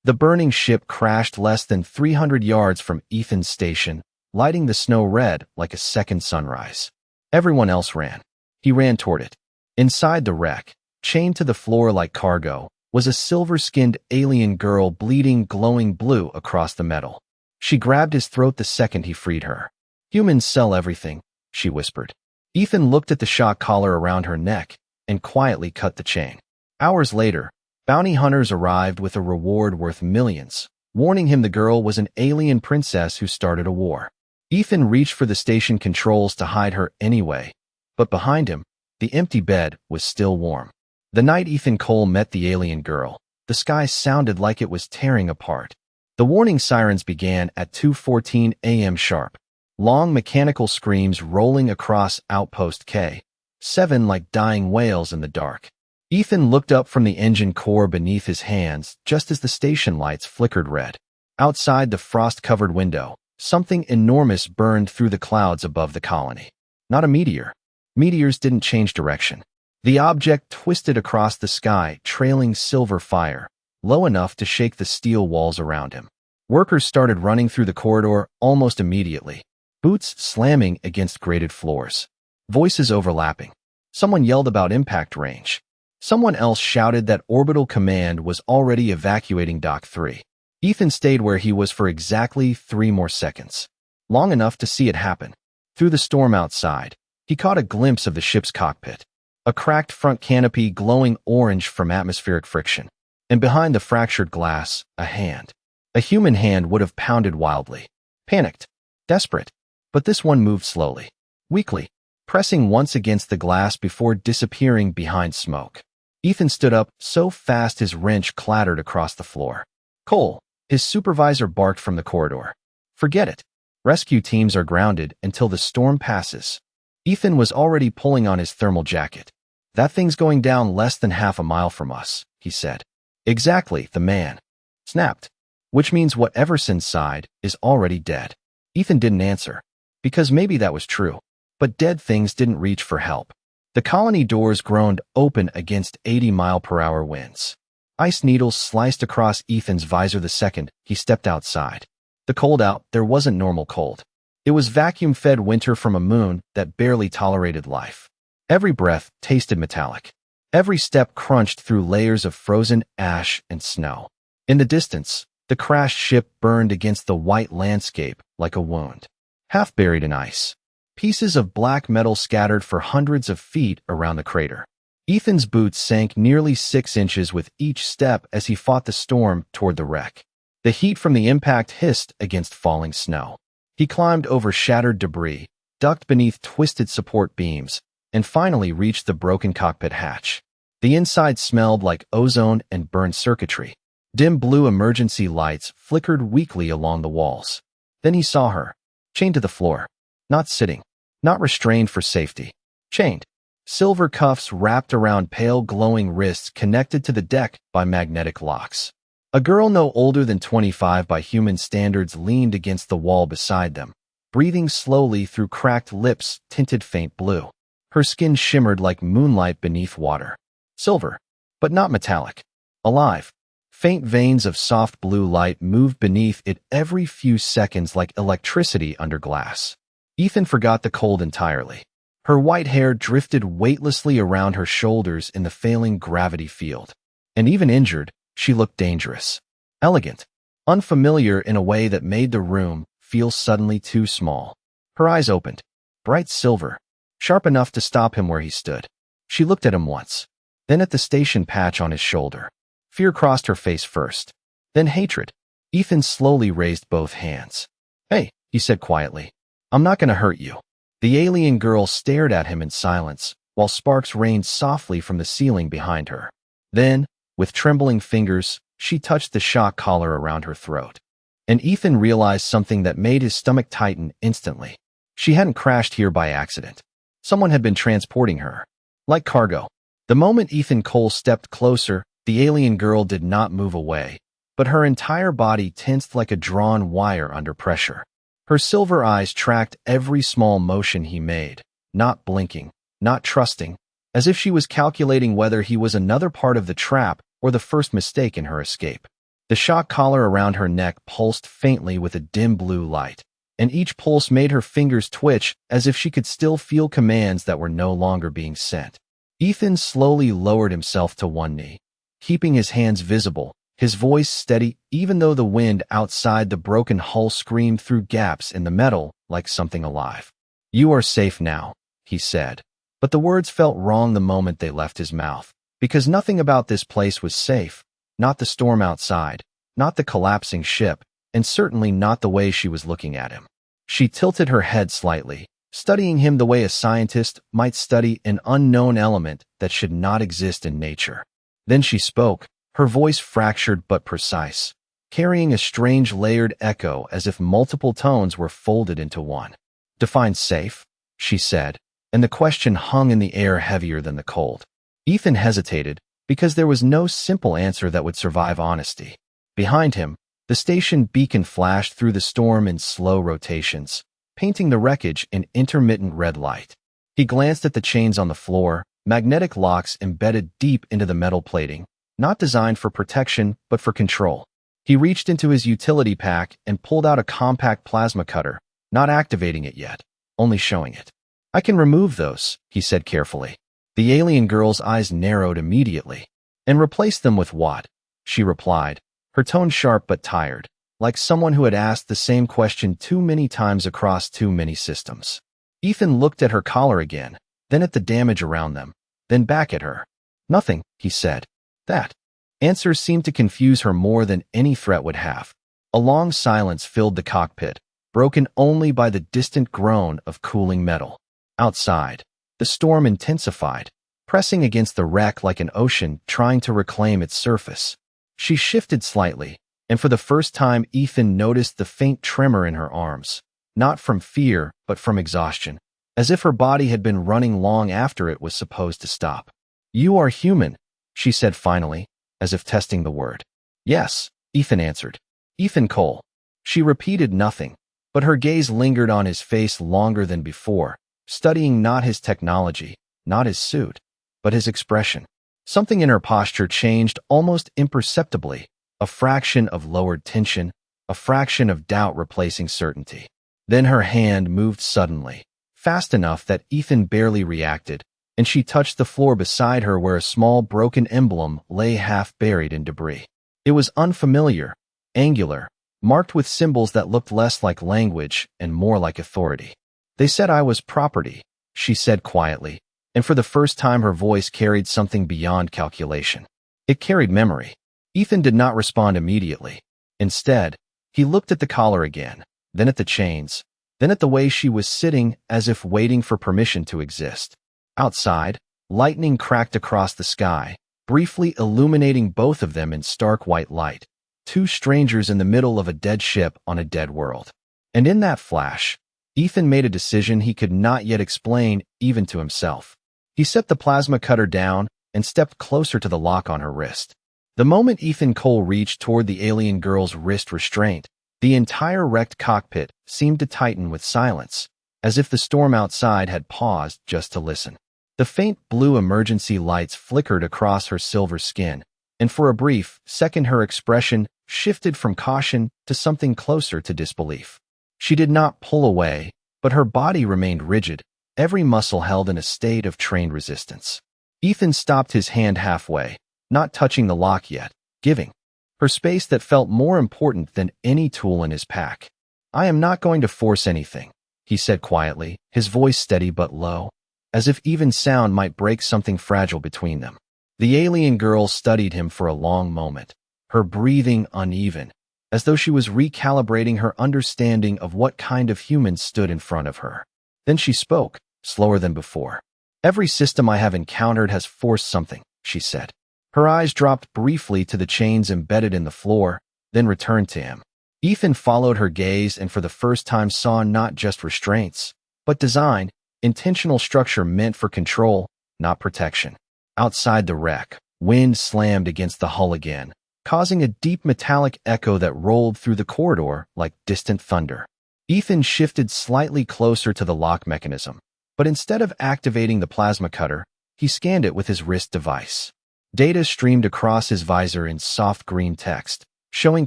The burning ship crashed less than 300 yards from Ethan's station, lighting the snow red like a second sunrise. Everyone else ran. He ran toward it. Inside the wreck, chained to the floor like cargo, was a silver-skinned alien girl bleeding glowing blue across the metal. She grabbed his throat the second he freed her. "Humans sell everything," she whispered. Ethan looked at the shock collar around her neck and quietly cut the chain. Hours later, bounty hunters arrived with a reward worth millions, warning him the girl was an alien princess who started a war. Ethan reached for the station controls to hide her anyway, but behind him, the empty bed was still warm. The night Ethan Cole met the alien girl, the sky sounded like it was tearing apart. The warning sirens began at 2:14 a.m. sharp, long mechanical screams rolling across Outpost K7 like dying whales in the dark. Ethan looked up from the engine core beneath his hands just as the station lights flickered red. Outside the frost-covered window, something enormous burned through the clouds above the colony. Not a meteor. Meteors didn't change direction. The object twisted across the sky, trailing silver fire, low enough to shake the steel walls around him. Workers started running through the corridor almost immediately, boots slamming against grated floors. Voices overlapping. Someone yelled about impact range. Someone else shouted that Orbital Command was already evacuating Dock 3. Ethan stayed where he was for exactly 3 more seconds. Long enough to see it happen. Through the storm outside, he caught a glimpse of the ship's cockpit. A cracked front canopy glowing orange from atmospheric friction. And behind the fractured glass, a hand. A human hand would have pounded wildly. Panicked. Desperate. But this one moved slowly. Weakly. Pressing once against the glass before disappearing behind smoke. Ethan stood up so fast his wrench clattered across the floor. "Cole," his supervisor barked from the corridor. "Forget it. Rescue teams are grounded until the storm passes." Ethan was already pulling on his thermal jacket. "That thing's going down less than half a mile from us," he said. "Exactly," the man snapped. "Which means whatever's inside is already dead." Ethan didn't answer, because maybe that was true. But dead things didn't reach for help. The colony doors groaned open against 80-mile-per-hour winds. Ice needles sliced across Ethan's visor the second he stepped outside. The cold out there wasn't normal cold. It was vacuum-fed winter from a moon that barely tolerated life. Every breath tasted metallic. Every step crunched through layers of frozen ash and snow. In the distance, the crashed ship burned against the white landscape like a wound. Half buried in ice. Pieces of black metal scattered for hundreds of feet around the crater. Ethan's boots sank nearly 6 inches with each step as he fought the storm toward the wreck. The heat from the impact hissed against falling snow. He climbed over shattered debris, ducked beneath twisted support beams, and finally reached the broken cockpit hatch. The inside smelled like ozone and burned circuitry. Dim blue emergency lights flickered weakly along the walls. Then he saw her, chained to the floor. Not sitting. Not restrained for safety. Chained. Silver cuffs wrapped around pale glowing wrists connected to the deck by magnetic locks. A girl no older than 25 by human standards leaned against the wall beside them, breathing slowly through cracked lips tinted faint blue. Her skin shimmered like moonlight beneath water. Silver, but not metallic. Alive. Faint veins of soft blue light moved beneath it every few seconds like electricity under glass. Ethan forgot the cold entirely. Her white hair drifted weightlessly around her shoulders in the failing gravity field. And even injured, she looked dangerous. Elegant. Unfamiliar in a way that made the room feel suddenly too small. Her eyes opened. Bright silver. Sharp enough to stop him where he stood. She looked at him once. Then at the station patch on his shoulder. Fear crossed her face first. Then hatred. Ethan slowly raised both hands. "Hey," he said quietly. "I'm not going to hurt you." The alien girl stared at him in silence, while sparks rained softly from the ceiling behind her. Then, with trembling fingers, she touched the shock collar around her throat. And Ethan realized something that made his stomach tighten instantly. She hadn't crashed here by accident. Someone had been transporting her. Like cargo. The moment Ethan Cole stepped closer, the alien girl did not move away, but her entire body tensed like a drawn wire under pressure. Her silver eyes tracked every small motion he made, not blinking, not trusting, as if she was calculating whether he was another part of the trap or the first mistake in her escape. The shock collar around her neck pulsed faintly with a dim blue light, and each pulse made her fingers twitch as if she could still feel commands that were no longer being sent. Ethan slowly lowered himself to one knee, keeping his hands visible, his voice steady even though the wind outside the broken hull screamed through gaps in the metal like something alive. "You are safe now," he said. But the words felt wrong the moment they left his mouth, because nothing about this place was safe, not the storm outside, not the collapsing ship, and certainly not the way she was looking at him. She tilted her head slightly, studying him the way a scientist might study an unknown element that should not exist in nature. Then she spoke, her voice fractured but precise, carrying a strange layered echo as if multiple tones were folded into one. "Define safe," she said, and the question hung in the air heavier than the cold. Ethan hesitated, because there was no simple answer that would survive honesty. Behind him, the station beacon flashed through the storm in slow rotations, painting the wreckage in intermittent red light. He glanced at the chains on the floor, magnetic locks embedded deep into the metal plating, not designed for protection but for control. He reached into his utility pack and pulled out a compact plasma cutter, not activating it yet, only showing it. "I can remove those," he said carefully. The alien girl's eyes narrowed immediately. "And replace them with what?" she replied, her tone sharp but tired, like someone who had asked the same question too many times across too many systems. Ethan looked at her collar again, then at the damage around them, then back at her. "Nothing," he said. That answer seemed to confuse her more than any threat would have. A long silence filled the cockpit, broken only by the distant groan of cooling metal. Outside, the storm intensified, pressing against the wreck like an ocean trying to reclaim its surface. She shifted slightly, and for the first time Ethan noticed the faint tremor in her arms, not from fear but from exhaustion, as if her body had been running long after it was supposed to stop. "You are human," she said finally, as if testing the word. "Yes," Ethan answered. "Ethan Cole." She repeated nothing, but her gaze lingered on his face longer than before, studying not his technology, not his suit, but his expression. Something in her posture changed almost imperceptibly, a fraction of lowered tension, a fraction of doubt replacing certainty. Then her hand moved suddenly, fast enough that Ethan barely reacted, and she touched the floor beside her where a small broken emblem lay half buried in debris. It was unfamiliar, angular, marked with symbols that looked less like language and more like authority. "They said I was property," she said quietly, and for the first time her voice carried something beyond calculation. It carried memory. Ethan did not respond immediately. Instead, he looked at the collar again, then at the chains, then at the way she was sitting as if waiting for permission to exist. Outside, lightning cracked across the sky, briefly illuminating both of them in stark white light, two strangers in the middle of a dead ship on a dead world. And in that flash, Ethan made a decision he could not yet explain even to himself. He set the plasma cutter down and stepped closer to the lock on her wrist. The moment Ethan Cole reached toward the alien girl's wrist restraint, the entire wrecked cockpit seemed to tighten with silence, as if the storm outside had paused just to listen. The faint blue emergency lights flickered across her silver skin, and for a brief second her expression shifted from caution to something closer to disbelief. She did not pull away, but her body remained rigid, every muscle held in a state of trained resistance. Ethan stopped his hand halfway, not touching the lock yet, giving her space that felt more important than any tool in his pack. "I am not going to force anything," he said quietly, his voice steady but low, as if even sound might break something fragile between them. The alien girl studied him for a long moment, her breathing uneven, as though she was recalibrating her understanding of what kind of human stood in front of her. Then she spoke, slower than before. "Every system I have encountered has forced something," she said. Her eyes dropped briefly to the chains embedded in the floor, then returned to him. Ethan followed her gaze and for the first time saw not just restraints, but design, intentional structure meant for control, not protection. Outside the wreck, wind slammed against the hull again, causing a deep metallic echo that rolled through the corridor like distant thunder. Ethan shifted slightly closer to the lock mechanism, but instead of activating the plasma cutter, he scanned it with his wrist device. Data streamed across his visor in soft green text, showing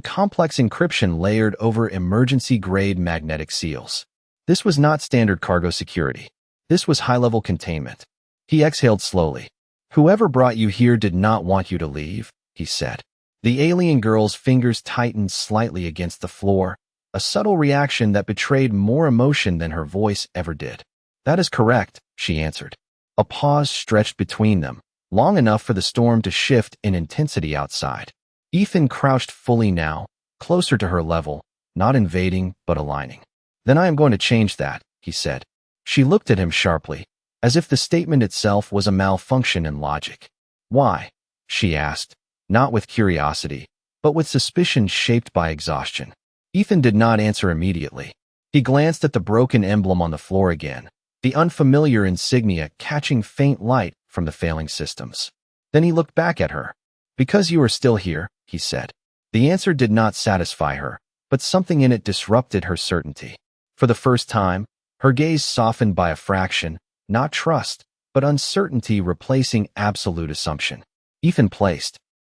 complex encryption layered over emergency-grade magnetic seals. This was not standard cargo security. This was high-level containment. He exhaled slowly. "Whoever brought you here did not want you to leave," he said. The alien girl's fingers tightened slightly against the floor, a subtle reaction that betrayed more emotion than her voice ever did. "That is correct," she answered. A pause stretched between them, long enough for the storm to shift in intensity outside. Ethan crouched fully now, closer to her level, not invading but aligning. "Then I am going to change that," he said. She looked at him sharply, as if the statement itself was a malfunction in logic. "Why?" she asked, not with curiosity, but with suspicion shaped by exhaustion. Ethan did not answer immediately. He glanced at the broken emblem on the floor again, the unfamiliar insignia catching faint light from the failing systems. Then he looked back at her. "Because you are still here," he said. The answer did not satisfy her, but something in it disrupted her certainty. For the first time, her gaze softened by a fraction, not trust, but uncertainty replacing absolute assumption. Ethan placed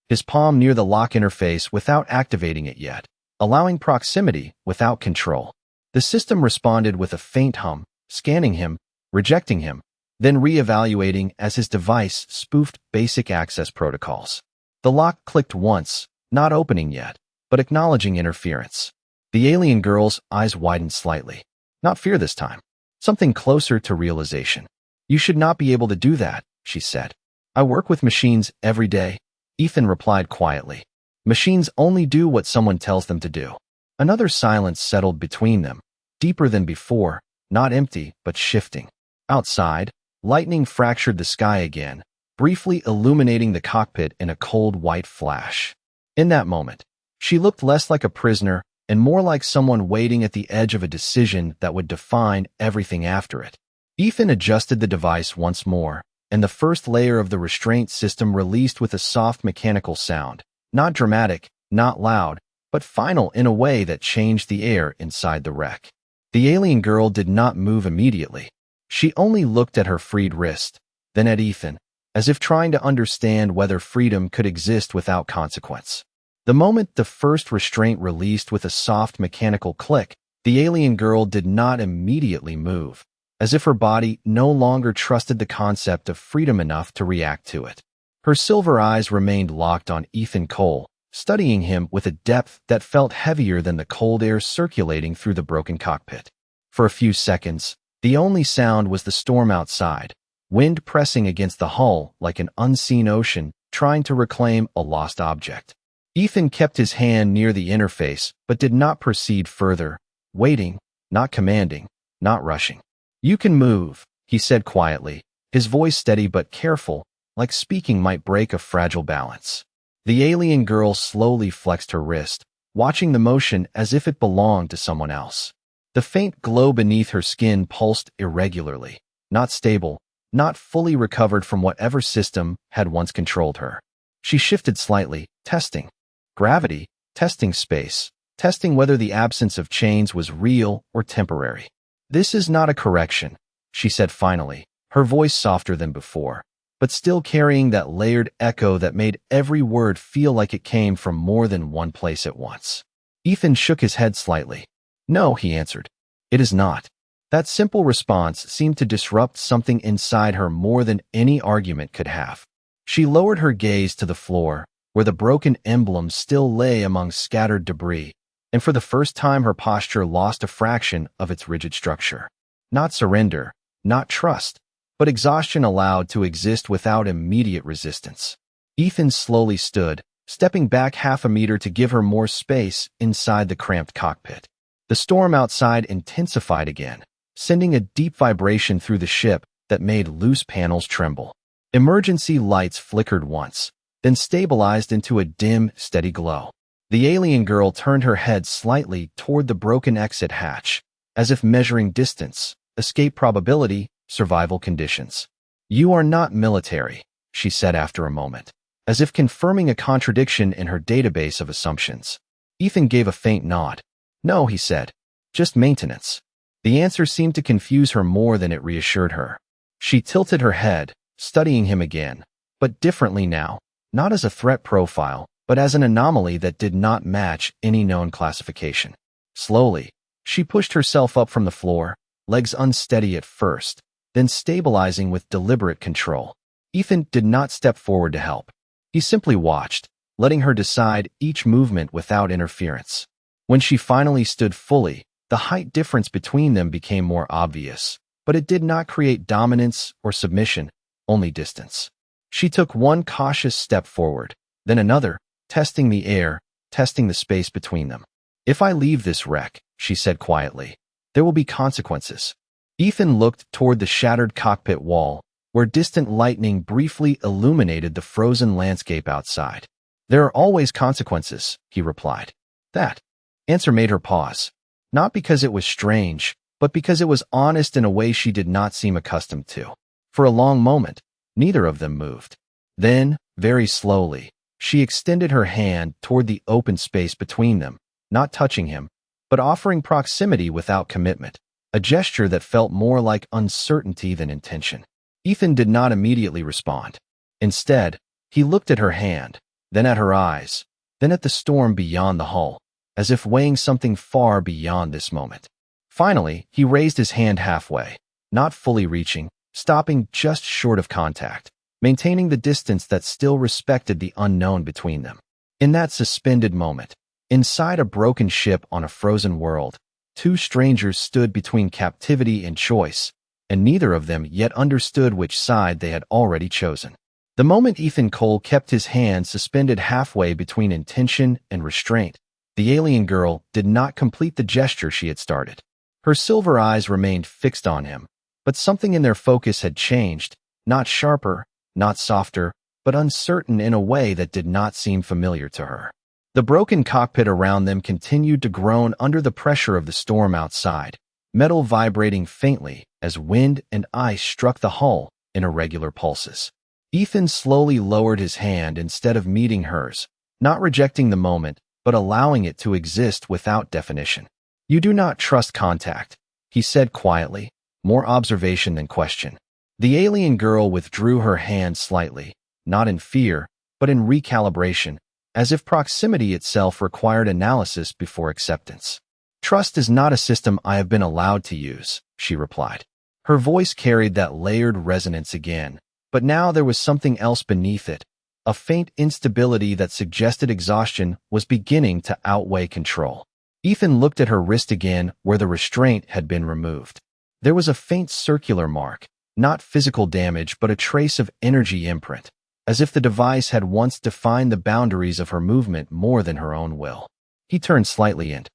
his palm near the lock interface without activating it yet, allowing proximity without control. The system responded with a faint hum, scanning him, rejecting him, then re-evaluating as his device spoofed basic access protocols. The lock clicked once, not opening yet, but acknowledging interference. The alien girl's eyes widened slightly. Not fear this time. Something closer to realization. "You should not be able to do that," she said. "I work with machines every day," Ethan replied quietly. "Machines only do what someone tells them to do." Another silence settled between them, deeper than before, not empty, but shifting. Outside, lightning fractured the sky again, briefly illuminating the cockpit in a cold white flash. In that moment, she looked less like a prisoner and more like someone waiting at the edge of a decision that would define everything after it. Ethan adjusted the device once more, and the first layer of the restraint system released with a soft mechanical sound, not dramatic, not loud, but final in a way that changed the air inside the wreck. The alien girl did not move immediately. She only looked at her freed wrist, then at Ethan, as if trying to understand whether freedom could exist without consequence. The moment the first restraint released with a soft mechanical click, the alien girl did not immediately move, as if her body no longer trusted the concept of freedom enough to react to it. Her silver eyes remained locked on Ethan Cole, studying him with a depth that felt heavier than the cold air circulating through the broken cockpit. For a few seconds, the only sound was the storm outside, wind pressing against the hull like an unseen ocean trying to reclaim a lost object. Ethan kept his hand near the interface, but did not proceed further, waiting, not commanding, not rushing. "You can move," he said quietly, his voice steady but careful, like speaking might break a fragile balance. The alien girl slowly flexed her wrist, watching the motion as if it belonged to someone else. The faint glow beneath her skin pulsed irregularly, not stable, not fully recovered from whatever system had once controlled her. She shifted slightly, testing gravity, testing space, testing whether the absence of chains was real or temporary. "This is not a correction," she said finally, her voice softer than before, but still carrying that layered echo that made every word feel like it came from more than one place at once. Ethan shook his head slightly. "No," he answered. "It is not." That simple response seemed to disrupt something inside her more than any argument could have. She lowered her gaze to the floor, where the broken emblem still lay among scattered debris, and for the first time her posture lost a fraction of its rigid structure. Not surrender, not trust, but exhaustion allowed to exist without immediate resistance. Ethan slowly stood, stepping back half a meter to give her more space inside the cramped cockpit. The storm outside intensified again, sending a deep vibration through the ship that made loose panels tremble. Emergency lights flickered once, then stabilized into a dim, steady glow. The alien girl turned her head slightly toward the broken exit hatch, as if measuring distance, escape probability, survival conditions. "You are not military," she said after a moment, as if confirming a contradiction in her database of assumptions. Ethan gave a faint nod. "No," he said, "just maintenance." The answer seemed to confuse her more than it reassured her. She tilted her head, studying him again, but differently now, not as a threat profile, but as an anomaly that did not match any known classification. Slowly, she pushed herself up from the floor, legs unsteady at first, then stabilizing with deliberate control. Ethan did not step forward to help. He simply watched, letting her decide each movement without interference. When she finally stood fully, the height difference between them became more obvious, but it did not create dominance or submission, only distance. She took one cautious step forward, then another, testing the air, testing the space between them. "If I leave this wreck," she said quietly, "there will be consequences." Ethan looked toward the shattered cockpit wall, where distant lightning briefly illuminated the frozen landscape outside. "There are always consequences," he replied. That answer made her pause, not because it was strange, but because it was honest in a way she did not seem accustomed to. For a long moment, neither of them moved. Then, very slowly, she extended her hand toward the open space between them, not touching him, but offering proximity without commitment, a gesture that felt more like uncertainty than intention. Ethan did not immediately respond. Instead, he looked at her hand, then at her eyes, then at the storm beyond the hull, as if weighing something far beyond this moment. Finally, he raised his hand halfway, not fully reaching, stopping just short of contact, maintaining the distance that still respected the unknown between them. In that suspended moment, inside a broken ship on a frozen world, two strangers stood between captivity and choice, and neither of them yet understood which side they had already chosen. The moment Ethan Cole kept his hand suspended halfway between intention and restraint, the alien girl did not complete the gesture she had started. Her silver eyes remained fixed on him, but something in their focus had changed, not sharper, not softer, but uncertain in a way that did not seem familiar to her. The broken cockpit around them continued to groan under the pressure of the storm outside, metal vibrating faintly as wind and ice struck the hull in irregular pulses. Ethan slowly lowered his hand instead of meeting hers, not rejecting the moment, but allowing it to exist without definition. "You do not trust contact," he said quietly, more observation than question. The alien girl withdrew her hand slightly, not in fear, but in recalibration, as if proximity itself required analysis before acceptance. "Trust is not a system I have been allowed to use," she replied. Her voice carried that layered resonance again, but now there was something else beneath it, a faint instability that suggested exhaustion was beginning to outweigh control. Ethan looked at her wrist again where the restraint had been removed. There was a faint circular mark, not physical damage but a trace of energy imprint, as if the device had once defined the boundaries of her movement more than her own will. He turned slightly and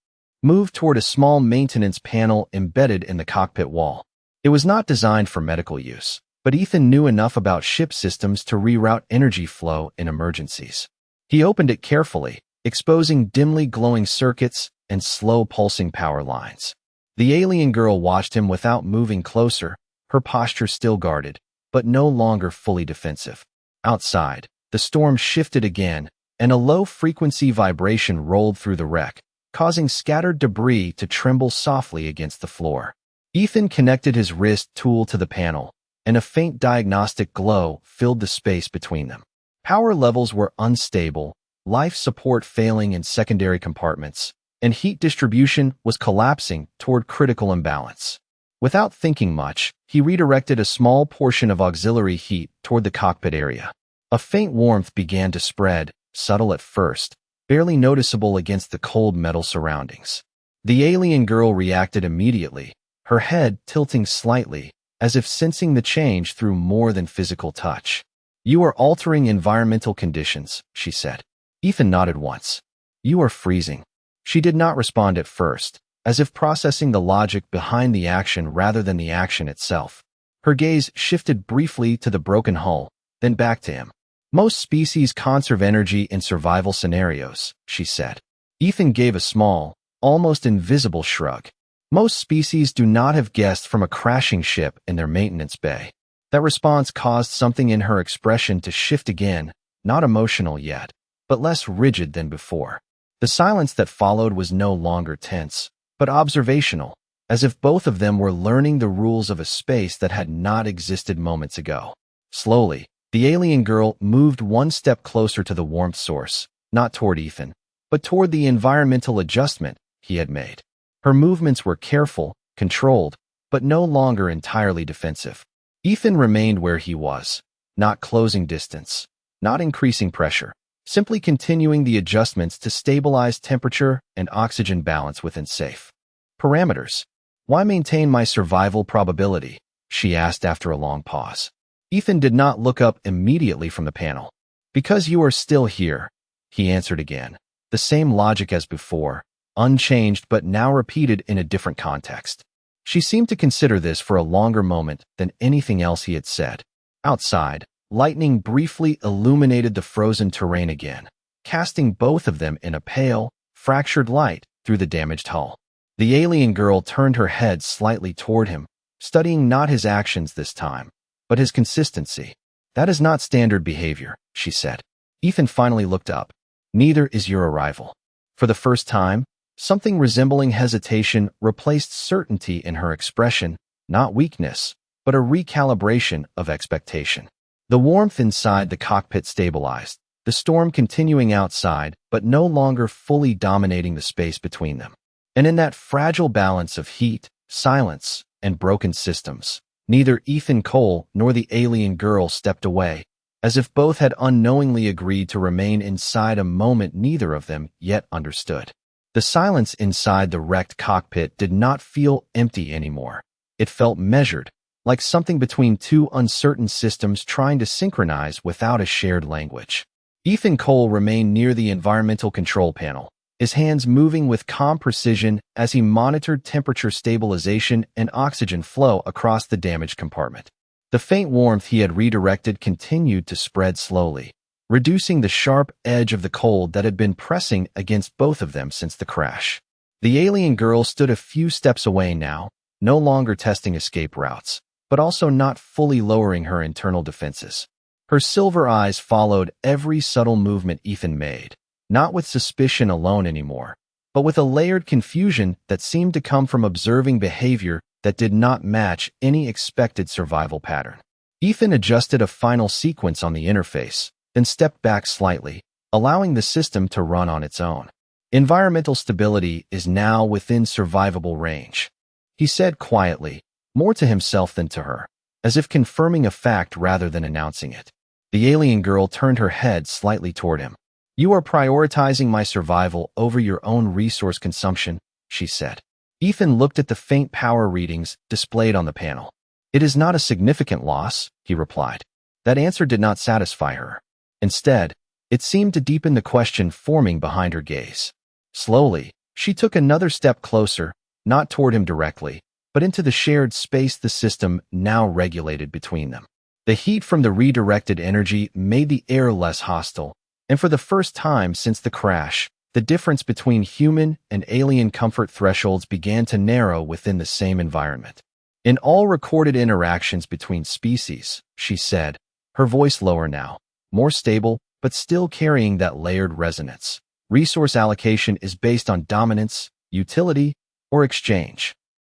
moved toward a small maintenance panel embedded in the cockpit wall. It was not designed for medical use, but Ethan knew enough about ship systems to reroute energy flow in emergencies. He opened it carefully, exposing dimly glowing circuits and slow pulsing power lines. The alien girl watched him without moving closer, her posture still guarded, but no longer fully defensive. Outside, the storm shifted again, and a low-frequency vibration rolled through the wreck, causing scattered debris to tremble softly against the floor. Ethan connected his wrist tool to the panel, and a faint diagnostic glow filled the space between them. Power levels were unstable, life support failing in secondary compartments, and heat distribution was collapsing toward critical imbalance. Without thinking much, he redirected a small portion of auxiliary heat toward the cockpit area. A faint warmth began to spread, subtle at first, barely noticeable against the cold metal surroundings. The alien girl reacted immediately, her head tilting slightly, as if sensing the change through more than physical touch. "You are altering environmental conditions," she said. Ethan nodded once. "You are freezing." She did not respond at first, as if processing the logic behind the action rather than the action itself. Her gaze shifted briefly to the broken hull, then back to him. "Most species conserve energy in survival scenarios," she said. Ethan gave a small, almost invisible shrug. Most species do not have guests from a crashing ship in their maintenance bay. That response caused something in her expression to shift again, not emotional yet, but less rigid than before. The silence that followed was no longer tense, but observational, as if both of them were learning the rules of a space that had not existed moments ago. Slowly, the alien girl moved one step closer to the warmth source, not toward Ethan, but toward the environmental adjustment he had made. Her movements were careful, controlled, but no longer entirely defensive. Ethan remained where he was, not closing distance, not increasing pressure, simply continuing the adjustments to stabilize temperature and oxygen balance within safe parameters. Why maintain my survival probability? She asked after a long pause. Ethan did not look up immediately from the panel. Because you are still here, he answered again. The same logic as before, unchanged but now repeated in a different context. She seemed to consider this for a longer moment than anything else he had said. Outside, lightning briefly illuminated the frozen terrain again, casting both of them in a pale, fractured light through the damaged hull. The alien girl turned her head slightly toward him, studying not his actions this time, but his consistency. That is not standard behavior, she said. Ethan finally looked up. Neither is your arrival. For the first time, something resembling hesitation replaced certainty in her expression, not weakness, but a recalibration of expectation. The warmth inside the cockpit stabilized, the storm continuing outside but no longer fully dominating the space between them. And in that fragile balance of heat, silence, and broken systems, neither Ethan Cole nor the alien girl stepped away, as if both had unknowingly agreed to remain inside a moment neither of them yet understood. The silence inside the wrecked cockpit did not feel empty anymore. It felt measured, like something between two uncertain systems trying to synchronize without a shared language. Ethan Cole remained near the environmental control panel, his hands moving with calm precision as he monitored temperature stabilization and oxygen flow across the damaged compartment. The faint warmth he had redirected continued to spread slowly, reducing the sharp edge of the cold that had been pressing against both of them since the crash. The alien girl stood a few steps away now, no longer testing escape routes, but also not fully lowering her internal defenses. Her silver eyes followed every subtle movement Ethan made, not with suspicion alone anymore, but with a layered confusion that seemed to come from observing behavior that did not match any expected survival pattern. Ethan adjusted a final sequence on the interface, then stepped back slightly, allowing the system to run on its own. Environmental stability is now within survivable range, he said quietly, more to himself than to her, as if confirming a fact rather than announcing it. The alien girl turned her head slightly toward him. You are prioritizing my survival over your own resource consumption, she said. Ethan looked at the faint power readings displayed on the panel. It is not a significant loss, he replied. That answer did not satisfy her. Instead, it seemed to deepen the question forming behind her gaze. Slowly, she took another step closer, not toward him directly, but into the shared space the system now regulated between them. The heat from the redirected energy made the air less hostile, and for the first time since the crash, the difference between human and alien comfort thresholds began to narrow within the same environment. In all recorded interactions between species, she said, her voice lower now, more stable, but still carrying that layered resonance. Resource allocation is based on dominance, utility, or exchange.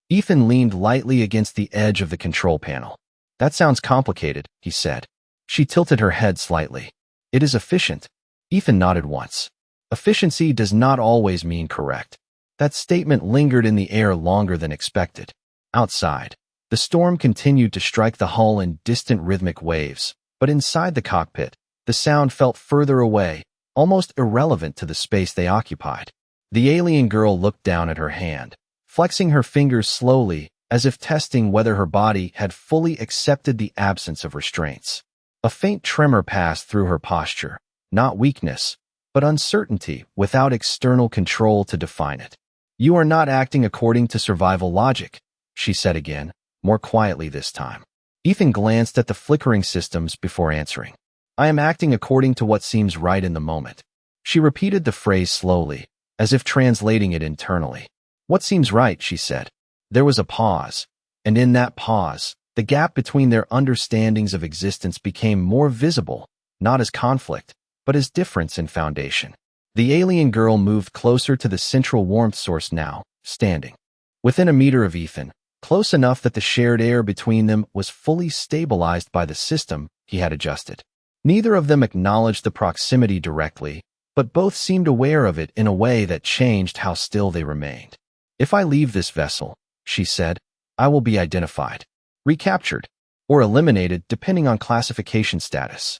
Ethan leaned lightly against the edge of the control panel. That sounds complicated, he said. She tilted her head slightly. It is efficient. Ethan nodded once. Efficiency does not always mean correct. That statement lingered in the air longer than expected. Outside, the storm continued to strike the hull in distant rhythmic waves, but inside the cockpit, the sound felt further away, almost irrelevant to the space they occupied. The alien girl looked down at her hand, flexing her fingers slowly as if testing whether her body had fully accepted the absence of restraints. A faint tremor passed through her posture, not weakness, but uncertainty without external control to define it. You are not acting according to survival logic, she said again, more quietly this time. Ethan glanced at the flickering systems before answering. I am acting according to what seems right in the moment. She repeated the phrase slowly, as if translating it internally. What seems right, she said. There was a pause, and in that pause, the gap between their understandings of existence became more visible, not as conflict, but as difference in foundation. The alien girl moved closer to the central warmth source now, standing within a meter of Ethan, close enough that the shared air between them was fully stabilized by the system he had adjusted. Neither of them acknowledged the proximity directly, but both seemed aware of it in a way that changed how still they remained. "If I leave this vessel," she said, "I will be identified, recaptured, or eliminated depending on classification status."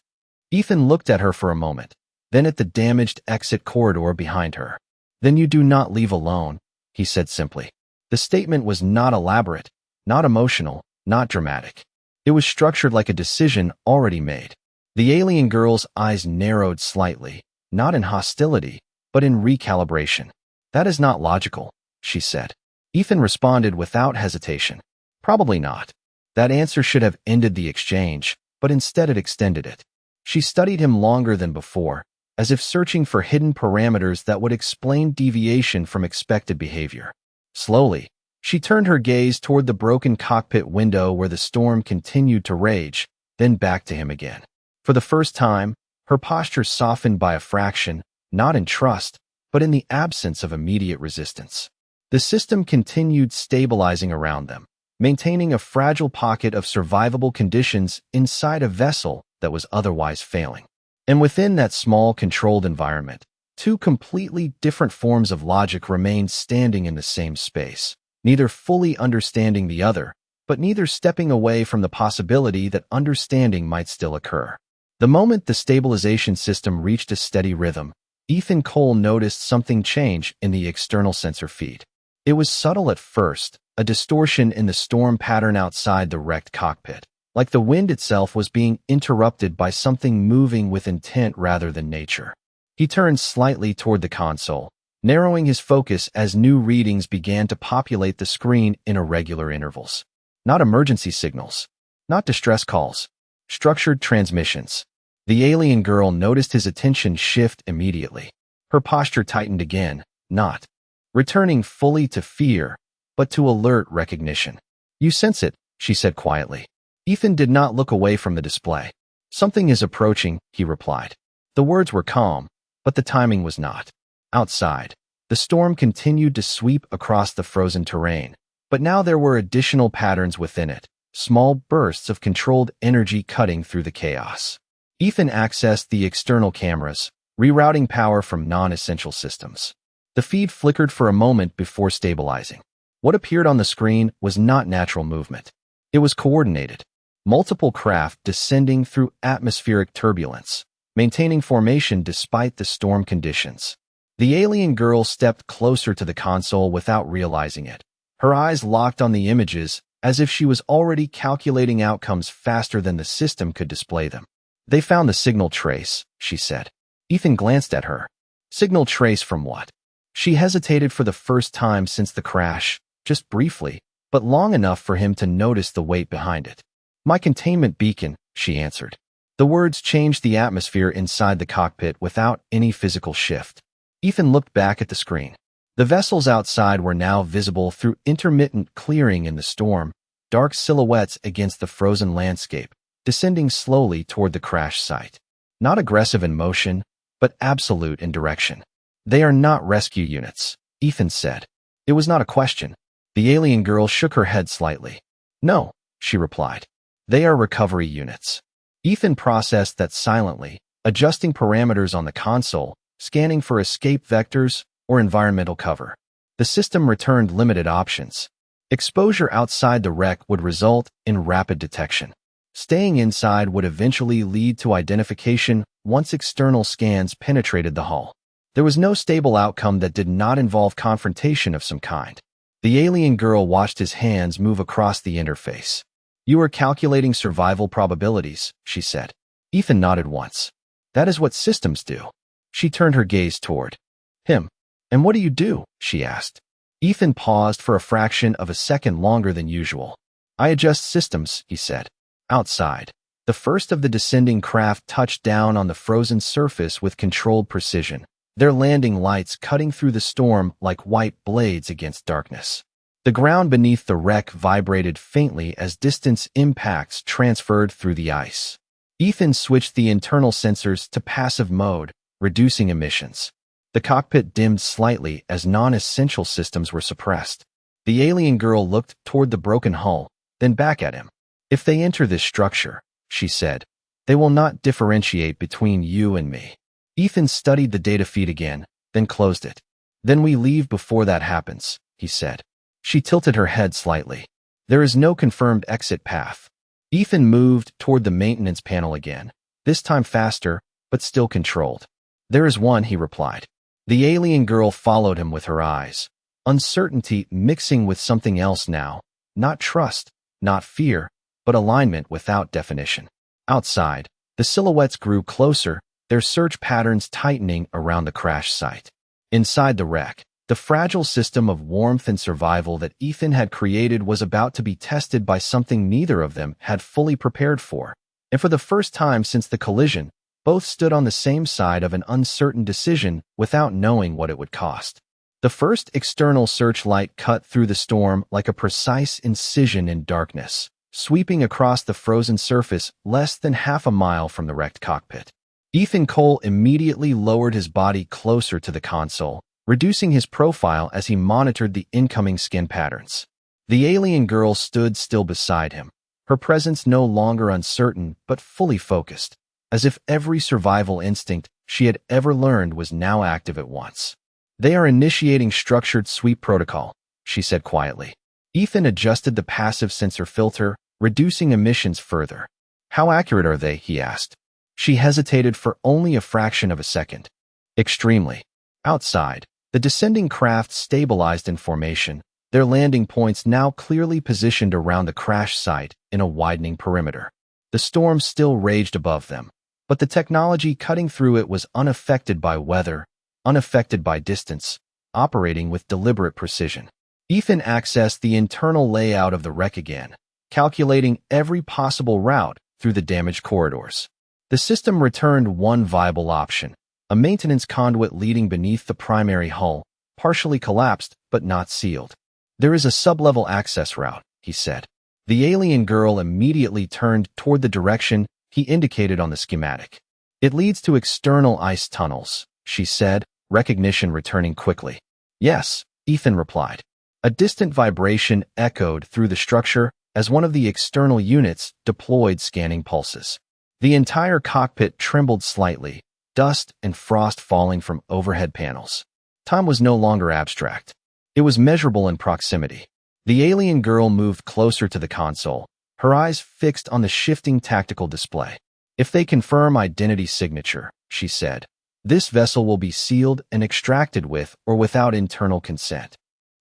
Ethan looked at her for a moment, then at the damaged exit corridor behind her. "Then you do not leave alone," he said simply. The statement was not elaborate, not emotional, not dramatic. It was structured like a decision already made. The alien girl's eyes narrowed slightly, not in hostility, but in recalibration. "That is not logical," she said. Ethan responded without hesitation. "Probably not." That answer should have ended the exchange, but instead it extended it. She studied him longer than before, as if searching for hidden parameters that would explain deviation from expected behavior. Slowly, she turned her gaze toward the broken cockpit window where the storm continued to rage, then back to him again. For the first time, her posture softened by a fraction, not in trust, but in the absence of immediate resistance. The system continued stabilizing around them, maintaining a fragile pocket of survivable conditions inside a vessel that was otherwise failing. And within that small, controlled environment, two completely different forms of logic remained standing in the same space, neither fully understanding the other, but neither stepping away from the possibility that understanding might still occur. The moment the stabilization system reached a steady rhythm, Ethan Cole noticed something change in the external sensor feed. It was subtle at first, a distortion in the storm pattern outside the wrecked cockpit, like the wind itself was being interrupted by something moving with intent rather than nature. He turned slightly toward the console, narrowing his focus as new readings began to populate the screen in irregular intervals. Not emergency signals, not distress calls, structured transmissions. The alien girl noticed his attention shift immediately. Her posture tightened again, not returning fully to fear, but to alert recognition. "You sense it," she said quietly. Ethan did not look away from the display. "Something is approaching," he replied. The words were calm, but the timing was not. Outside, the storm continued to sweep across the frozen terrain, but now there were additional patterns within it, small bursts of controlled energy cutting through the chaos. Ethan accessed the external cameras, rerouting power from non-essential systems. The feed flickered for a moment before stabilizing. What appeared on the screen was not natural movement. It was coordinated. Multiple craft descending through atmospheric turbulence, maintaining formation despite the storm conditions. The alien girl stepped closer to the console without realizing it. Her eyes locked on the images as if she was already calculating outcomes faster than the system could display them. "They found the signal trace," she said. Ethan glanced at her. Signal trace from what? She hesitated for the first time since the crash, just briefly, but long enough for him to notice the weight behind it. "My containment beacon," she answered. The words changed the atmosphere inside the cockpit without any physical shift. Ethan looked back at the screen. The vessels outside were now visible through intermittent clearing in the storm, dark silhouettes against the frozen landscape, descending slowly toward the crash site. Not aggressive in motion, but absolute in direction. "They are not rescue units," Ethan said. It was not a question. The alien girl shook her head slightly. "No," she replied. "They are recovery units." Ethan processed that silently, adjusting parameters on the console, scanning for escape vectors or environmental cover. The system returned limited options. Exposure outside the wreck would result in rapid detection. Staying inside would eventually lead to identification once external scans penetrated the hull. There was no stable outcome that did not involve confrontation of some kind. The alien girl watched his hands move across the interface. "You are calculating survival probabilities," she said. Ethan nodded once. "That is what systems do." She turned her gaze toward him. "And what do you do?" she asked. Ethan paused for a fraction of a second longer than usual. "I adjust systems," he said. Outside, the first of the descending craft touched down on the frozen surface with controlled precision, their landing lights cutting through the storm like white blades against darkness. The ground beneath the wreck vibrated faintly as distance impacts transferred through the ice. Ethan switched the internal sensors to passive mode, reducing emissions. The cockpit dimmed slightly as non-essential systems were suppressed. The alien girl looked toward the broken hull, then back at him. "If they enter this structure," she said, "they will not differentiate between you and me. Ethan studied the data feed again, then closed it. Then we leave before that happens, he said. She tilted her head slightly. There is no confirmed exit path. Ethan moved toward the maintenance panel again, this time faster, but still controlled. There is one, he replied. The alien girl followed him with her eyes. Uncertainty mixing with something else now. Not trust, not fear, but alignment without definition. Outside, the silhouettes grew closer, their search patterns tightening around the crash site. Inside the wreck, the fragile system of warmth and survival that Ethan had created was about to be tested by something neither of them had fully prepared for. And for the first time since the collision, both stood on the same side of an uncertain decision without knowing what it would cost. The first external searchlight cut through the storm like a precise incision in darkness, sweeping across the frozen surface less than half a mile from the wrecked cockpit. Ethan Cole immediately lowered his body closer to the console, reducing his profile as he monitored the incoming skin patterns. The alien girl stood still beside him, her presence no longer uncertain but fully focused, as if every survival instinct she had ever learned was now active at once. They are initiating structured sweep protocol, she said quietly. Ethan adjusted the passive sensor filter, reducing emissions further. How accurate are they? He asked. She hesitated for only a fraction of a second. Extremely. Outside, the descending craft stabilized in formation, their landing points now clearly positioned around the crash site in a widening perimeter. The storm still raged above them, but the technology cutting through it was unaffected by weather, unaffected by distance, operating with deliberate precision. Ethan accessed the internal layout of the wreck again, calculating every possible route through the damaged corridors. The system returned one viable option, a maintenance conduit leading beneath the primary hull, partially collapsed but not sealed. There is a sub-level access route, he said. The alien girl immediately turned toward the direction he indicated on the schematic. It leads to external ice tunnels, she said, recognition returning quickly. Yes, Ethan replied. A distant vibration echoed through the structure as one of the external units deployed scanning pulses. The entire cockpit trembled slightly, dust and frost falling from overhead panels. Time was no longer abstract. It was measurable in proximity. The alien girl moved closer to the console, her eyes fixed on the shifting tactical display. If they confirm identity signature, she said, this vessel will be sealed and extracted with or without internal consent.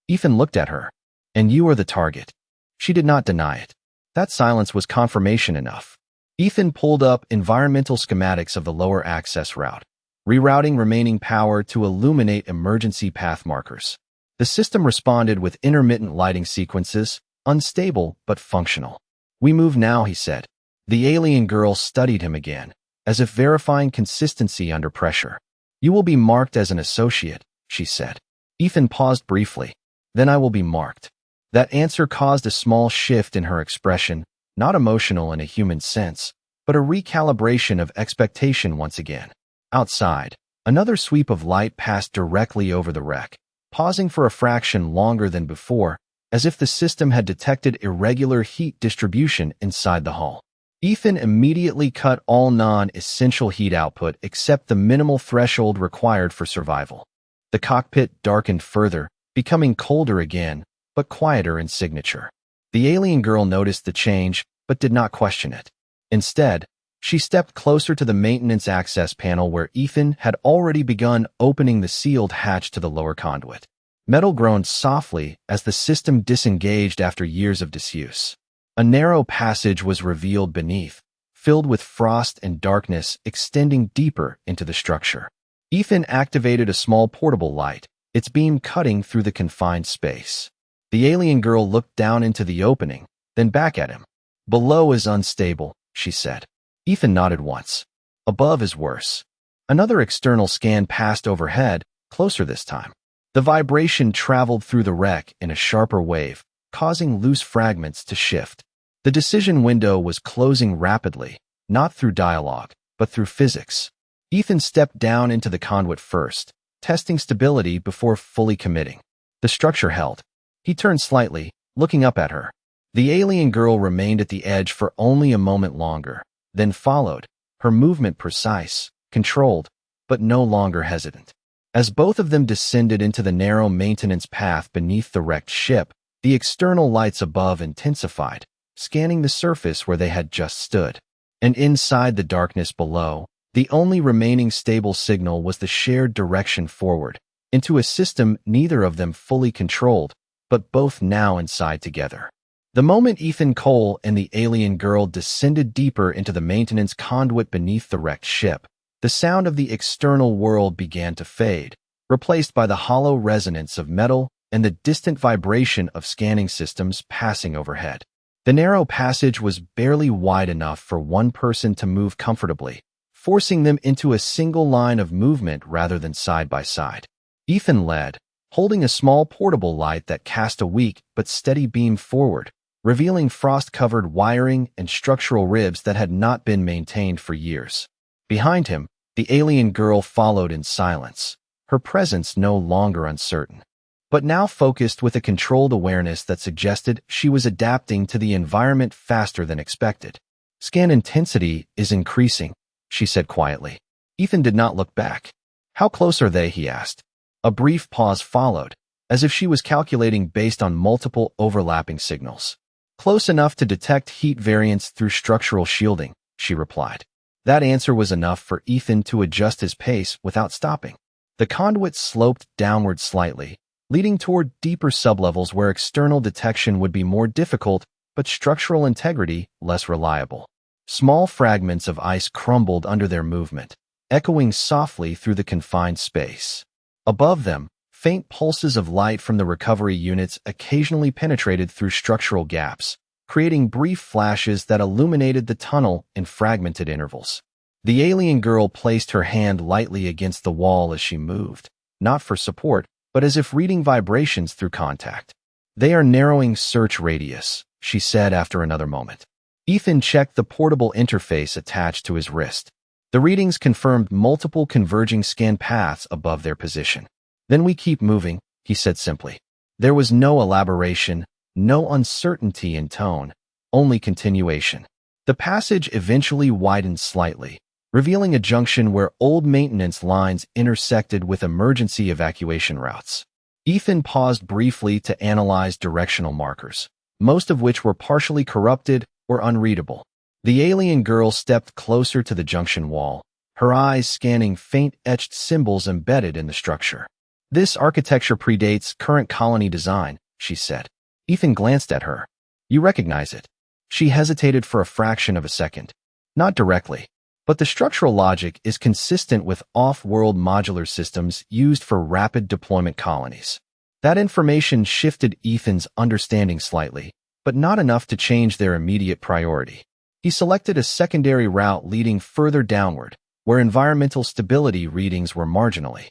Ethan looked at her. And you are the target. She did not deny it. That silence was confirmation enough. Ethan pulled up environmental schematics of the lower access route, rerouting remaining power to illuminate emergency path markers. The system responded with intermittent lighting sequences, unstable but functional. We move now, he said. The alien girl studied him again, as if verifying consistency under pressure. You will be marked as an associate, she said. Ethan paused briefly. Then I will be marked. That answer caused a small shift in her expression, not emotional in a human sense, but a recalibration of expectation once again. Outside, another sweep of light passed directly over the wreck, pausing for a fraction longer than before, as if the system had detected irregular heat distribution inside the hull. Ethan immediately cut all non-essential heat output except the minimal threshold required for survival. The cockpit darkened further, becoming colder again, but quieter in signature. The alien girl noticed the change, but did not question it. Instead, she stepped closer to the maintenance access panel where Ethan had already begun opening the sealed hatch to the lower conduit. Metal groaned softly as the system disengaged after years of disuse. A narrow passage was revealed beneath, filled with frost and darkness extending deeper into the structure. Ethan activated a small portable light, its beam cutting through the confined space. The alien girl looked down into the opening, then back at him. Below is unstable, she said. Ethan nodded once. Above is worse. Another external scan passed overhead, closer this time. The vibration traveled through the wreck in a sharper wave, causing loose fragments to shift. The decision window was closing rapidly, not through dialogue, but through physics. Ethan stepped down into the conduit first, testing stability before fully committing. The structure held. He turned slightly, looking up at her. The alien girl remained at the edge for only a moment longer, then followed, her movement precise, controlled, but no longer hesitant. As both of them descended into the narrow maintenance path beneath the wrecked ship, the external lights above intensified, scanning the surface where they had just stood. And inside the darkness below, the only remaining stable signal was the shared direction forward, into a system neither of them fully controlled, but both now inside together. The moment Ethan Cole and the alien girl descended deeper into the maintenance conduit beneath the wrecked ship, the sound of the external world began to fade, replaced by the hollow resonance of metal and the distant vibration of scanning systems passing overhead. The narrow passage was barely wide enough for one person to move comfortably, forcing them into a single line of movement rather than side by side. Ethan led, holding a small portable light that cast a weak but steady beam forward, revealing frost-covered wiring and structural ribs that had not been maintained for years. Behind him, the alien girl followed in silence, her presence no longer uncertain, but now focused with a controlled awareness that suggested she was adapting to the environment faster than expected. "Scan intensity is increasing," she said quietly. Ethan did not look back. "How close are they?" he asked. A brief pause followed, as if she was calculating based on multiple overlapping signals. "Close enough to detect heat variance through structural shielding," she replied. That answer was enough for Ethan to adjust his pace without stopping. The conduit sloped downward slightly, leading toward deeper sublevels where external detection would be more difficult but structural integrity less reliable. Small fragments of ice crumbled under their movement, echoing softly through the confined space. Above them, faint pulses of light from the recovery units occasionally penetrated through structural gaps, creating brief flashes that illuminated the tunnel in fragmented intervals. The alien girl placed her hand lightly against the wall as she moved, not for support, but as if reading vibrations through contact. "They are narrowing search radius," she said after another moment. Ethan checked the portable interface attached to his wrist. The readings confirmed multiple converging scan paths above their position. "Then we keep moving," he said simply. There was no elaboration, no uncertainty in tone, only continuation. The passage eventually widened slightly, revealing a junction where old maintenance lines intersected with emergency evacuation routes. Ethan paused briefly to analyze directional markers, most of which were partially corrupted or unreadable. The alien girl stepped closer to the junction wall, her eyes scanning faint etched symbols embedded in the structure. "This architecture predates current colony design," she said. Ethan glanced at her. "You recognize it?" She hesitated for a fraction of a second. "Not directly, but the structural logic is consistent with off-world modular systems used for rapid deployment colonies." That information shifted Ethan's understanding slightly, but not enough to change their immediate priority. He selected a secondary route leading further downward, where environmental stability readings were marginally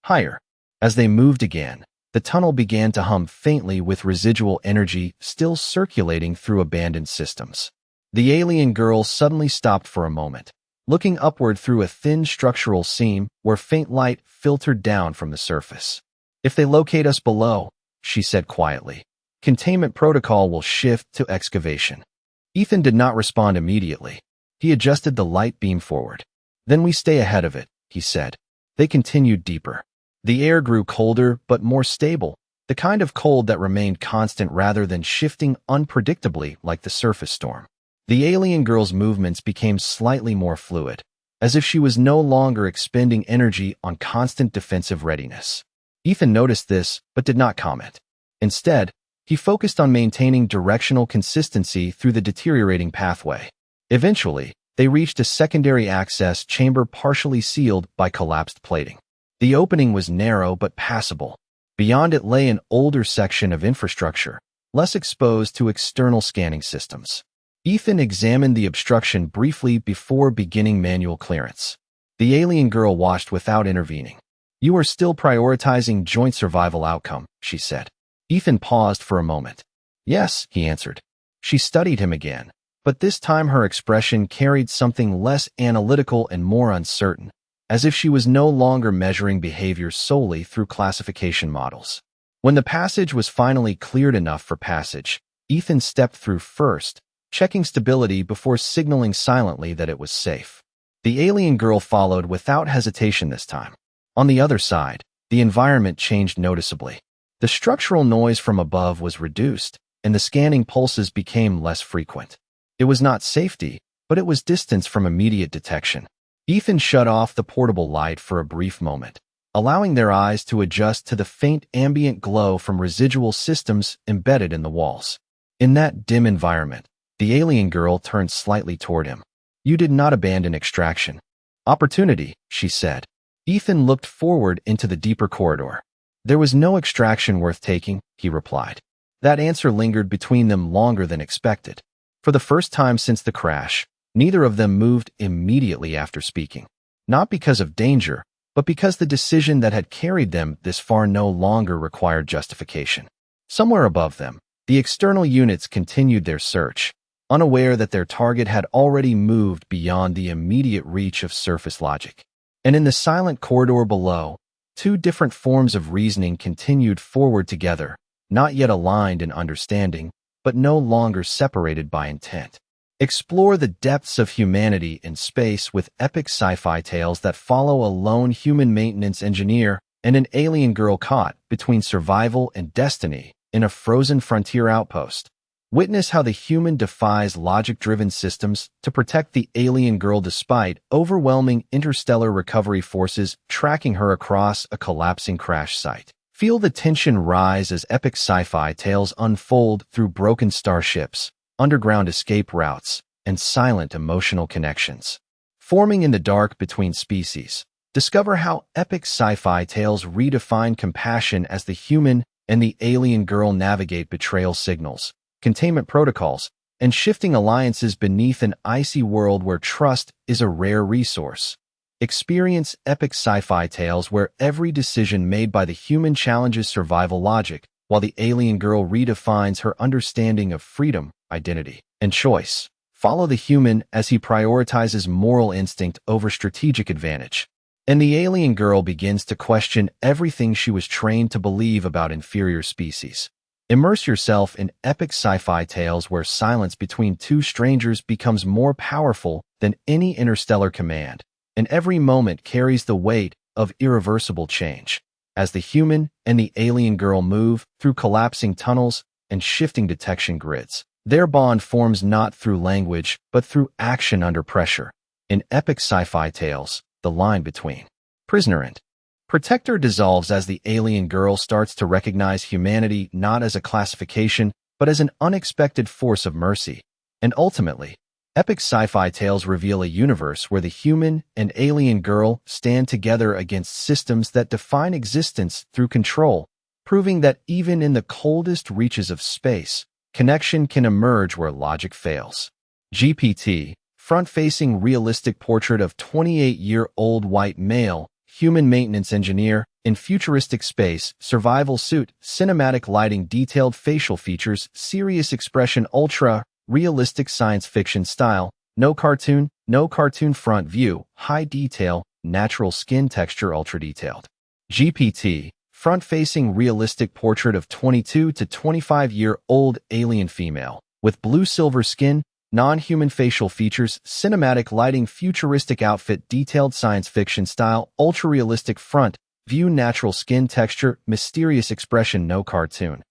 higher. As they moved again, the tunnel began to hum faintly with residual energy still circulating through abandoned systems. The alien girl suddenly stopped for a moment, looking upward through a thin structural seam where faint light filtered down from the surface. "If they locate us below," she said quietly, "containment protocol will shift to excavation." Ethan did not respond immediately. He adjusted the light beam forward. "Then we stay ahead of it," he said. They continued deeper. The air grew colder but more stable, the kind of cold that remained constant rather than shifting unpredictably like the surface storm. The alien girl's movements became slightly more fluid, as if she was no longer expending energy on constant defensive readiness. Ethan noticed this but did not comment. Instead, he focused on maintaining directional consistency through the deteriorating pathway. Eventually, they reached a secondary access chamber partially sealed by collapsed plating. The opening was narrow but passable. Beyond it lay an older section of infrastructure, less exposed to external scanning systems. Ethan examined the obstruction briefly before beginning manual clearance. The alien girl watched without intervening. "You are still prioritizing joint survival outcome," she said. Ethan paused for a moment. "Yes," he answered. She studied him again, but this time her expression carried something less analytical and more uncertain, as if she was no longer measuring behavior solely through classification models. When the passage was finally cleared enough for passage, Ethan stepped through first, checking stability before signaling silently that it was safe. The alien girl followed without hesitation this time. On the other side, the environment changed noticeably. The structural noise from above was reduced, and the scanning pulses became less frequent. It was not safety, but it was distance from immediate detection. Ethan shut off the portable light for a brief moment, allowing their eyes to adjust to the faint ambient glow from residual systems embedded in the walls. In that dim environment, the alien girl turned slightly toward him. "You did not abandon extraction." "Opportunity," she said. Ethan looked forward into the deeper corridor. "There was no extraction worth taking," he replied. That answer lingered between them longer than expected. For the first time since the crash, neither of them moved immediately after speaking. Not because of danger, but because the decision that had carried them this far no longer required justification. Somewhere above them, the external units continued their search, unaware that their target had already moved beyond the immediate reach of surface logic. And in the silent corridor below, two different forms of reasoning continued forward together, not yet aligned in understanding, but no longer separated by intent. Explore the depths of humanity in space with epic sci-fi tales that follow a lone human maintenance engineer and an alien girl caught between survival and destiny in a frozen frontier outpost. Witness how the human defies logic-driven systems to protect the alien girl despite overwhelming interstellar recovery forces tracking her across a collapsing crash site. Feel the tension rise as epic sci-fi tales unfold through broken starships, underground escape routes, and silent emotional connections. Forming in the dark between species, discover how epic sci-fi tales redefine compassion as the human and the alien girl navigate betrayal signals, containment protocols, and shifting alliances beneath an icy world where trust is a rare resource. Experience epic sci-fi tales where every decision made by the human challenges survival logic, while the alien girl redefines her understanding of freedom, identity, and choice. Follow the human as he prioritizes moral instinct over strategic advantage. And the alien girl begins to question everything she was trained to believe about inferior species. Immerse yourself in epic sci-fi tales where silence between two strangers becomes more powerful than any interstellar command, and every moment carries the weight of irreversible change. As the human and the alien girl move through collapsing tunnels and shifting detection grids, their bond forms not through language, but through action under pressure. In epic sci-fi tales, the line between prisoner and protector dissolves as the alien girl starts to recognize humanity not as a classification, but as an unexpected force of mercy. And ultimately, epic sci-fi tales reveal a universe where the human and alien girl stand together against systems that define existence through control, proving that even in the coldest reaches of space, connection can emerge where logic fails. GPT, front-facing realistic portrait of 28-year-old white male, human maintenance engineer, in futuristic space, survival suit, cinematic lighting, detailed facial features, serious expression, ultra-realistic science fiction style, no cartoon front view, high detail, natural skin texture, ultra-detailed. GPT, front-facing realistic portrait of 22 to 25-year-old alien female, with blue-silver skin, non-human facial features, cinematic lighting, futuristic outfit, detailed science fiction style, ultra-realistic front view, natural skin texture, mysterious expression, no cartoon,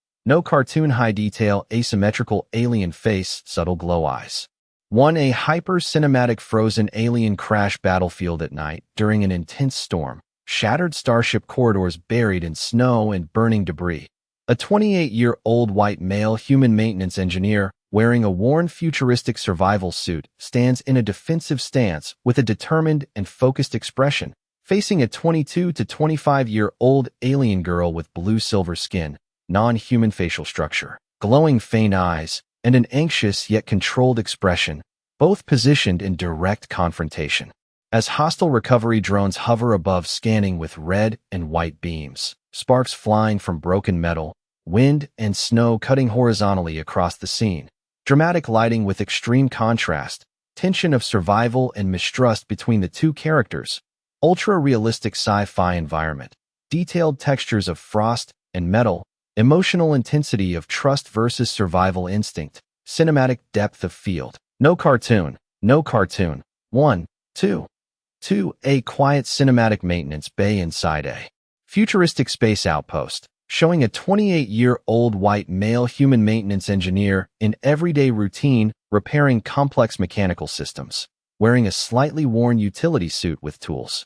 high detail, asymmetrical alien face, subtle glow eyes. 1. A hyper-cinematic frozen alien crash battlefield at night during an intense storm, shattered starship corridors buried in snow and burning debris. A 28-year-old white male human maintenance engineer, wearing a worn futuristic survival suit, stands in a defensive stance with a determined and focused expression, facing a 22 to 25-year-old alien girl with blue-silver skin, non-human facial structure, glowing faint eyes, and an anxious yet controlled expression, both positioned in direct confrontation. As hostile recovery drones hover above, scanning with red and white beams, sparks flying from broken metal, wind and snow cutting horizontally across the scene. Dramatic lighting with extreme contrast, tension of survival and mistrust between the two characters, ultra-realistic sci-fi environment, detailed textures of frost and metal, emotional intensity of trust versus survival instinct, cinematic depth of field. No cartoon. 1, 2. 2. A quiet cinematic maintenance bay inside a futuristic space outpost, showing a 28-year-old white male human maintenance engineer in everyday routine repairing complex mechanical systems, wearing a slightly worn utility suit with tools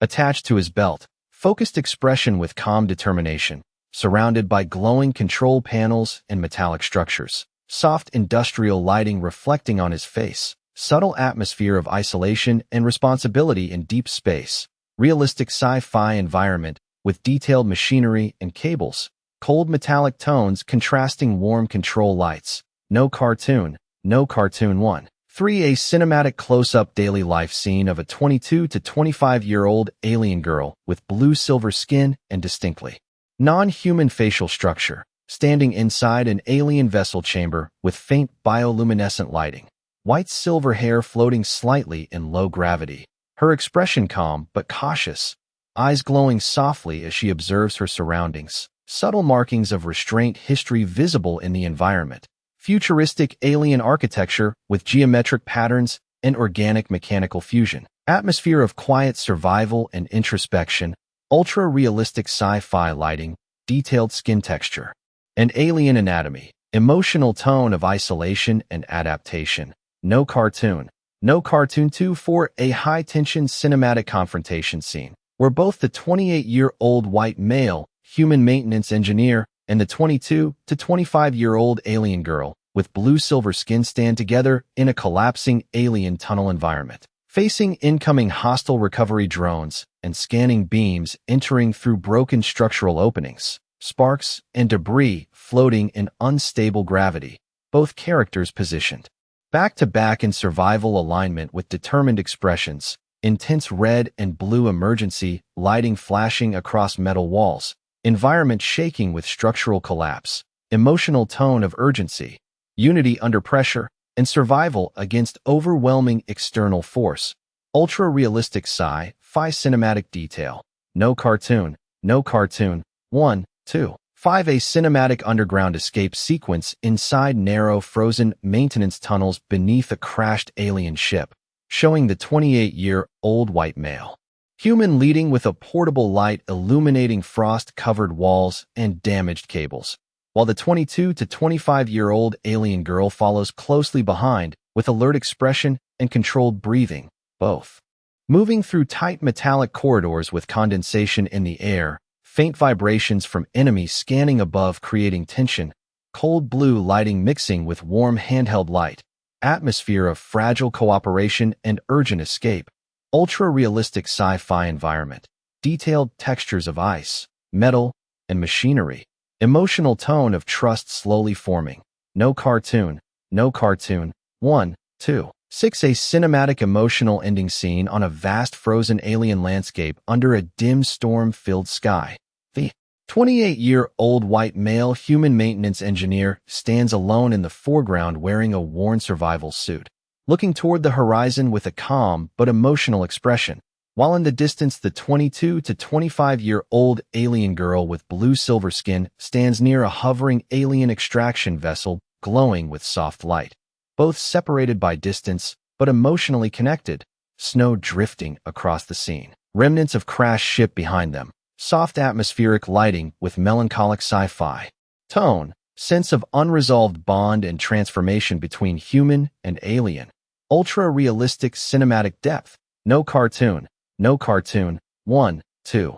attached to his belt, focused expression with calm determination, surrounded by glowing control panels and metallic structures, soft industrial lighting reflecting on his face, subtle atmosphere of isolation and responsibility in deep space, realistic sci-fi environment with detailed machinery and cables, cold metallic tones contrasting warm control lights, no cartoon 1. 3. A cinematic close-up daily life scene of a 22 to 25-year-old alien girl with blue-silver skin and distinctly non-human facial structure, standing inside an alien vessel chamber with faint bioluminescent lighting, white silver hair floating slightly in low gravity, her expression calm but cautious, eyes glowing softly as she observes her surroundings, subtle markings of restraint history visible in the environment. Futuristic alien architecture with geometric patterns and organic mechanical fusion. Atmosphere of quiet survival and introspection. Ultra-realistic sci-fi lighting, detailed skin texture. And alien anatomy. Emotional tone of isolation and adaptation. No cartoon 2. 4. A high-tension cinematic confrontation scene, where both the 28-year-old white male, human maintenance engineer, and the 22 to 25-year-old alien girl with blue-silver skin stand together in a collapsing alien tunnel environment, facing incoming hostile recovery drones and scanning beams entering through broken structural openings, sparks and debris floating in unstable gravity, both characters positioned back-to-back in survival alignment with determined expressions, intense red and blue emergency lighting flashing across metal walls, environment shaking with structural collapse, emotional tone of urgency, unity under pressure, and survival against overwhelming external force. Ultra-realistic sci-fi cinematic detail. No cartoon 1, 2. 5. A cinematic underground escape sequence inside narrow frozen maintenance tunnels beneath a crashed alien ship, showing the 28-year-old white male human leading with a portable light illuminating frost-covered walls and damaged cables, while the 22 to 25-year-old alien girl follows closely behind with alert expression and controlled breathing, both moving through tight metallic corridors with condensation in the air, faint vibrations from enemies scanning above creating tension, cold blue lighting mixing with warm handheld light, atmosphere of fragile cooperation and urgent escape. Ultra-realistic sci-fi environment, detailed textures of ice, metal, and machinery, emotional tone of trust slowly forming. No cartoon 1, 2. 6. A cinematic emotional ending scene on a vast frozen alien landscape under a dim storm-filled sky. The 28-year-old white male human maintenance engineer stands alone in the foreground wearing a worn survival suit, looking toward the horizon with a calm but emotional expression, while in the distance the 22 to 25-year-old alien girl with blue-silver skin stands near a hovering alien extraction vessel glowing with soft light, both separated by distance but emotionally connected, snow drifting across the scene, remnants of crashed ship behind them, soft atmospheric lighting with melancholic sci-fi tone, sense of unresolved bond and transformation between human and alien. Ultra-realistic cinematic depth. No cartoon 1, 2.